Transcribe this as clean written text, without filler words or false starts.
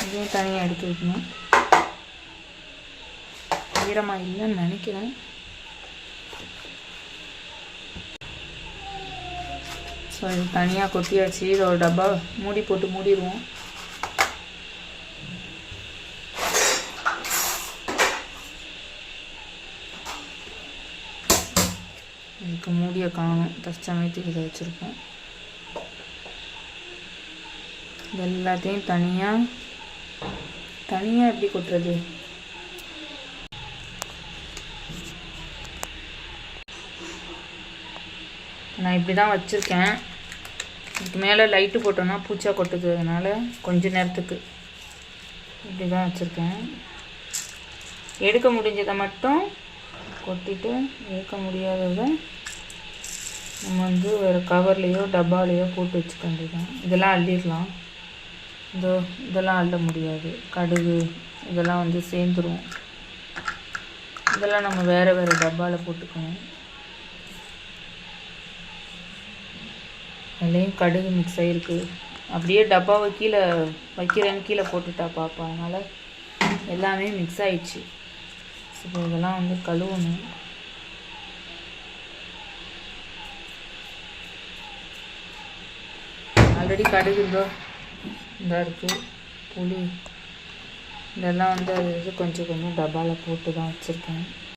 இதையும் தனியாக எடுத்து வைக்கணும். ஈரமாக இல்லைன்னு நினைக்கிறேன். ஸோ இது தனியாக கொட்டியாச்சு. இதை ஒரு டப்பா மூடி போட்டு மூடிடுவோம். இதுக்கு மூடியை காணும். தற்சமயத்துக்கு இதை வச்சுருக்கோம். இது எல்லாத்தையும் தனியாக எப்படி கொட்டுறது? நான் இப்படி தான் வச்சுருக்கேன். இதுக்கு மேலே லைட்டு போட்டோன்னா பூச்சா கொட்டுது. அதனால் கொஞ்ச நேரத்துக்கு இப்படி தான் வச்சுருக்கேன். எடுக்க முடிஞ்சதை மட்டும் கொட்டிட்டு, எடுக்க முடியாததை நம்ம வந்து வேறு கவர்லேயோ டப்பாலேயோ போட்டு வச்சுக்க வேண்டியதான். இதெல்லாம் அள்ளிடலாம். இதெல்லாம் அள்ள முடியாது. கடுகு இதெல்லாம் வந்து சேர்ந்துரும். இதெல்லாம் நம்ம வேறு டப்பாவில் போட்டுக்கணும். அதுலேயும் கடுகு மிக்ஸ் ஆகிருக்கு. அப்படியே டப்பாவை கீழே வைக்கிறேன்னு கீழே போட்டுட்டா பாப்பா. அதனால் எல்லாமே மிக்ஸ் ஆயிடுச்சு. இப்போ இதெல்லாம் வந்து கழுவணும். ஆல்ரெடி கடுகு இந்த இருக்குது. புளி இதெல்லாம் வந்து அது கொஞ்சம் டப்பாவில் போட்டு தான் வச்சுருக்கேன்.